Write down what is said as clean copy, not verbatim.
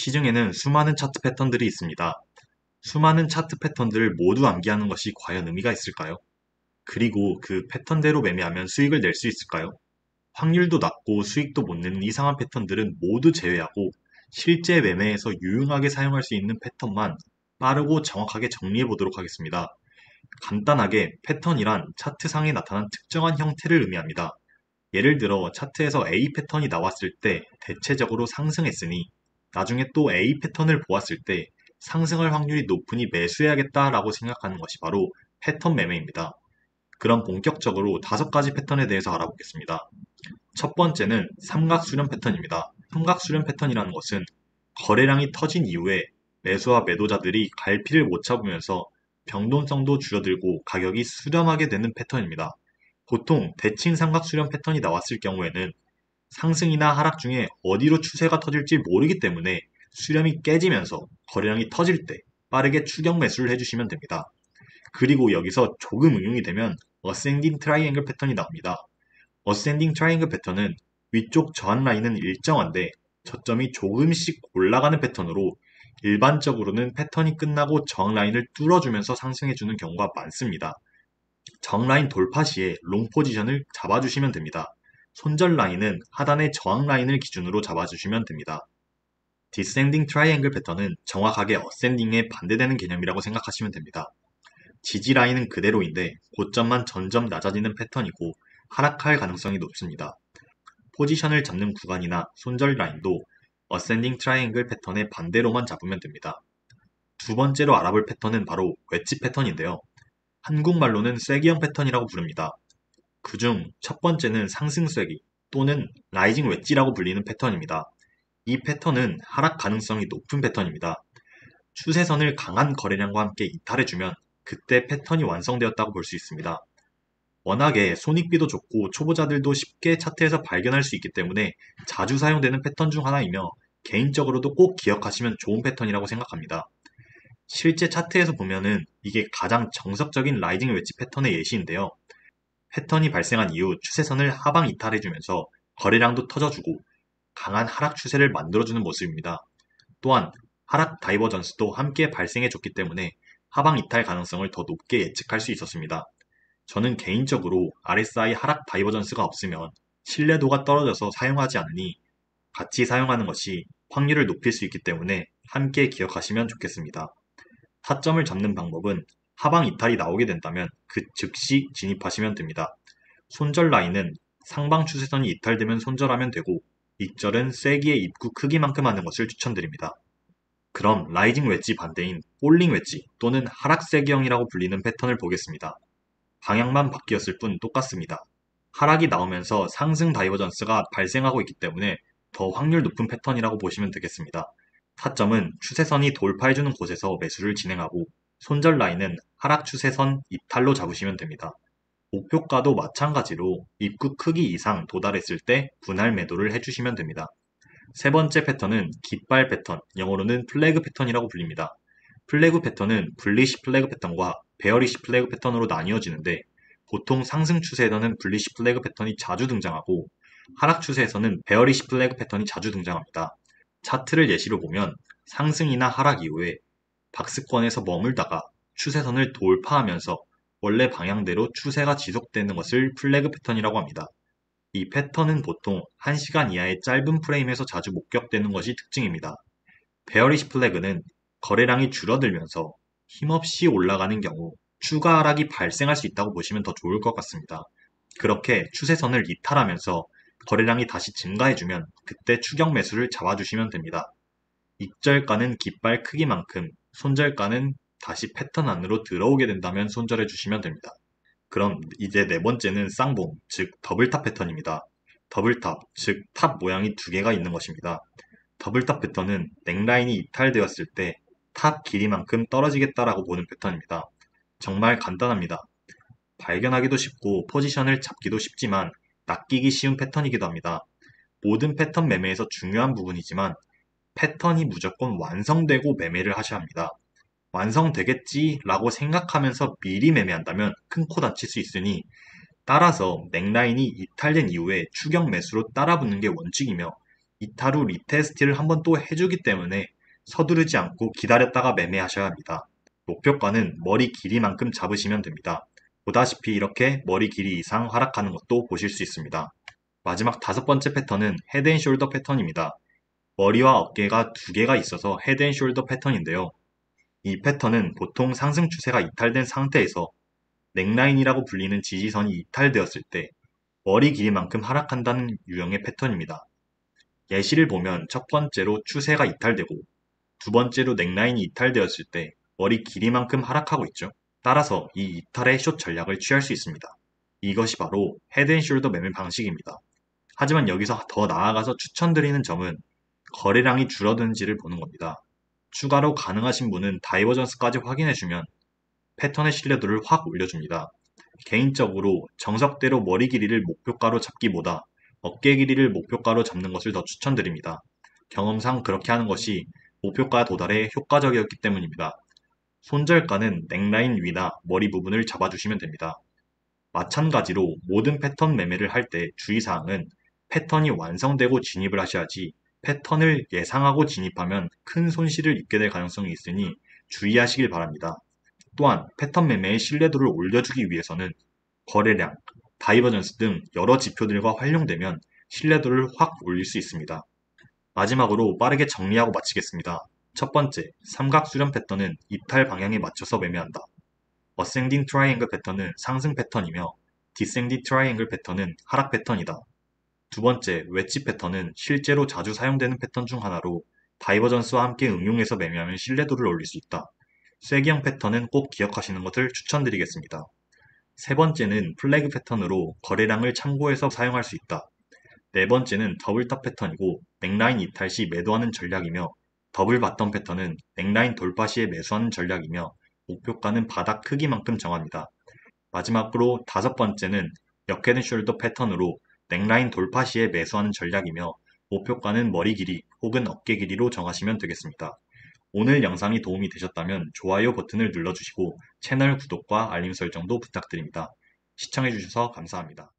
시중에는 수많은 차트 패턴들이 있습니다. 수많은 차트 패턴들을 모두 암기하는 것이 과연 의미가 있을까요? 그리고 그 패턴대로 매매하면 수익을 낼 수 있을까요? 확률도 낮고 수익도 못 내는 이상한 패턴들은 모두 제외하고 실제 매매에서 유용하게 사용할 수 있는 패턴만 빠르고 정확하게 정리해 보도록 하겠습니다. 간단하게 패턴이란 차트상에 나타난 특정한 형태를 의미합니다. 예를 들어 차트에서 A 패턴이 나왔을 때 대체적으로 상승했으니 나중에 또 A 패턴을 보았을 때 상승할 확률이 높으니 매수해야겠다라고 생각하는 것이 바로 패턴 매매입니다. 그럼 본격적으로 5가지 패턴에 대해서 알아보겠습니다. 첫 번째는 삼각수렴 패턴입니다. 삼각수렴 패턴이라는 것은 거래량이 터진 이후에 매수와 매도자들이 갈피를 못 잡으면서 변동성도 줄어들고 가격이 수렴하게 되는 패턴입니다. 보통 대칭 삼각수렴 패턴이 나왔을 경우에는 상승이나 하락 중에 어디로 추세가 터질지 모르기 때문에 수렴이 깨지면서 거래량이 터질 때 빠르게 추격 매수를 해주시면 됩니다. 그리고 여기서 조금 응용이 되면 어센딩 트라이앵글 패턴이 나옵니다. 어센딩 트라이앵글 패턴은 위쪽 저항 라인은 일정한데 저점이 조금씩 올라가는 패턴으로 일반적으로는 패턴이 끝나고 저항 라인을 뚫어주면서 상승해주는 경우가 많습니다. 저항 라인 돌파 시에 롱 포지션을 잡아주시면 됩니다. 손절 라인은 하단의 저항 라인을 기준으로 잡아주시면 됩니다. 디센딩 트라이앵글 패턴은 정확하게 어센딩에 반대되는 개념이라고 생각하시면 됩니다. 지지 라인은 그대로인데 고점만 점점 낮아지는 패턴이고 하락할 가능성이 높습니다. 포지션을 잡는 구간이나 손절 라인도 어센딩 트라이앵글 패턴의 반대로만 잡으면 됩니다. 두 번째로 알아볼 패턴은 바로 웨지 패턴인데요. 한국말로는 쐐기형 패턴이라고 부릅니다. 그중 첫 번째는 상승 쐐기 또는 라이징 웨지라고 불리는 패턴입니다. 이 패턴은 하락 가능성이 높은 패턴입니다. 추세선을 강한 거래량과 함께 이탈해주면 그때 패턴이 완성되었다고 볼 수 있습니다. 워낙에 손익비도 좋고 초보자들도 쉽게 차트에서 발견할 수 있기 때문에 자주 사용되는 패턴 중 하나이며 개인적으로도 꼭 기억하시면 좋은 패턴이라고 생각합니다. 실제 차트에서 보면은 이게 가장 정석적인 라이징 웨지 패턴의 예시인데요. 패턴이 발생한 이후 추세선을 하방 이탈해주면서 거래량도 터져주고 강한 하락 추세를 만들어주는 모습입니다. 또한 하락 다이버전스도 함께 발생해줬기 때문에 하방 이탈 가능성을 더 높게 예측할 수 있었습니다. 저는 개인적으로 RSI 하락 다이버전스가 없으면 신뢰도가 떨어져서 사용하지 않으니 같이 사용하는 것이 확률을 높일 수 있기 때문에 함께 기억하시면 좋겠습니다. 타점을 잡는 방법은 하방 이탈이 나오게 된다면 그 즉시 진입하시면 됩니다. 손절 라인은 상방 추세선이 이탈되면 손절하면 되고 익절은 쐐기의 입구 크기만큼 하는 것을 추천드립니다. 그럼 라이징 웨지 반대인 폴링 웨지 또는 하락 쐐기형이라고 불리는 패턴을 보겠습니다. 방향만 바뀌었을 뿐 똑같습니다. 하락이 나오면서 상승 다이버전스가 발생하고 있기 때문에 더 확률 높은 패턴이라고 보시면 되겠습니다. 타점은 추세선이 돌파해주는 곳에서 매수를 진행하고 손절 라인은 하락 추세선 이탈로 잡으시면 됩니다. 목표가도 마찬가지로 입구 크기 이상 도달했을 때 분할 매도를 해주시면 됩니다. 세 번째 패턴은 깃발 패턴, 영어로는 플래그 패턴이라고 불립니다. 플래그 패턴은 불리시 플래그 패턴과 베어리시 플래그 패턴으로 나뉘어지는데 보통 상승 추세에서는 불리시 플래그 패턴이 자주 등장하고 하락 추세에서는 베어리시 플래그 패턴이 자주 등장합니다. 차트를 예시로 보면 상승이나 하락 이후에 박스권에서 머물다가 추세선을 돌파하면서 원래 방향대로 추세가 지속되는 것을 플래그 패턴이라고 합니다. 이 패턴은 보통 1시간 이하의 짧은 프레임에서 자주 목격되는 것이 특징입니다. 베어리시 플래그는 거래량이 줄어들면서 힘없이 올라가는 경우 추가 하락이 발생할 수 있다고 보시면 더 좋을 것 같습니다. 그렇게 추세선을 이탈하면서 거래량이 다시 증가해주면 그때 추격 매수를 잡아주시면 됩니다. 익절가는 깃발 크기만큼, 손절가는 다시 패턴 안으로 들어오게 된다면 손절해 주시면 됩니다. 그럼 이제 네 번째는 쌍봉, 즉 더블탑 패턴입니다. 더블탑, 즉 탑 모양이 두 개가 있는 것입니다. 더블탑 패턴은 넥라인이 이탈되었을 때 탑 길이만큼 떨어지겠다라고 보는 패턴입니다. 정말 간단합니다. 발견하기도 쉽고 포지션을 잡기도 쉽지만 낚이기 쉬운 패턴이기도 합니다. 모든 패턴 매매에서 중요한 부분이지만 패턴이 무조건 완성되고 매매를 하셔야 합니다. 완성되겠지라고 생각하면서 미리 매매한다면 큰 코 다칠 수 있으니 따라서 넥라인이 이탈된 이후에 추격 매수로 따라붙는 게 원칙이며 이탈 후 리테스트를 한번 또 해주기 때문에 서두르지 않고 기다렸다가 매매하셔야 합니다. 목표가는 머리 길이만큼 잡으시면 됩니다. 보다시피 이렇게 머리 길이 이상 하락하는 것도 보실 수 있습니다. 마지막 다섯 번째 패턴은 헤드앤숄더 패턴입니다. 머리와 어깨가 두 개가 있어서 헤드앤숄더 패턴인데요. 이 패턴은 보통 상승 추세가 이탈된 상태에서 넥라인이라고 불리는 지지선이 이탈되었을 때 머리 길이만큼 하락한다는 유형의 패턴입니다. 예시를 보면 첫 번째로 추세가 이탈되고 두 번째로 넥라인이 이탈되었을 때 머리 길이만큼 하락하고 있죠. 따라서 이 이탈의 숏 전략을 취할 수 있습니다. 이것이 바로 헤드앤숄더 매매 방식입니다. 하지만 여기서 더 나아가서 추천드리는 점은 거래량이 줄어드는지를 보는 겁니다. 추가로 가능하신 분은 다이버전스까지 확인해주면 패턴의 신뢰도를 확 올려줍니다. 개인적으로 정석대로 머리 길이를 목표가로 잡기보다 어깨 길이를 목표가로 잡는 것을 더 추천드립니다. 경험상 그렇게 하는 것이 목표가 도달에 효과적이었기 때문입니다. 손절가는 넥라인 위나 머리 부분을 잡아주시면 됩니다. 마찬가지로 모든 패턴 매매를 할 때 주의사항은 패턴이 완성되고 진입을 하셔야지 패턴을 예상하고 진입하면 큰 손실을 입게 될 가능성이 있으니 주의하시길 바랍니다. 또한 패턴 매매의 신뢰도를 올려주기 위해서는 거래량, 다이버전스 등 여러 지표들과 활용되면 신뢰도를 확 올릴 수 있습니다. 마지막으로 빠르게 정리하고 마치겠습니다. 첫 번째, 삼각 수렴 패턴은 이탈 방향에 맞춰서 매매한다. 어센딩 트라이앵글 패턴은 상승 패턴이며 디센딩 트라이앵글 패턴은 하락 패턴이다. 두 번째, 웨지 패턴은 실제로 자주 사용되는 패턴 중 하나로 다이버전스와 함께 응용해서 매매하면 신뢰도를 올릴 수 있다. 쐐기형 패턴은 꼭 기억하시는 것을 추천드리겠습니다. 세 번째는 플래그 패턴으로 거래량을 참고해서 사용할 수 있다. 네 번째는 더블탑 패턴이고 넥라인 이탈 시 매도하는 전략이며 더블 바텀 패턴은 넥라인 돌파 시에 매수하는 전략이며 목표가는 바닥 크기만큼 정합니다. 마지막으로 다섯 번째는 역헤드숄더 패턴으로 넥라인 돌파 시에 매수하는 전략이며 목표가는 머리 길이 혹은 어깨 길이로 정하시면 되겠습니다. 오늘 영상이 도움이 되셨다면 좋아요 버튼을 눌러주시고 채널 구독과 알림 설정도 부탁드립니다. 시청해주셔서 감사합니다.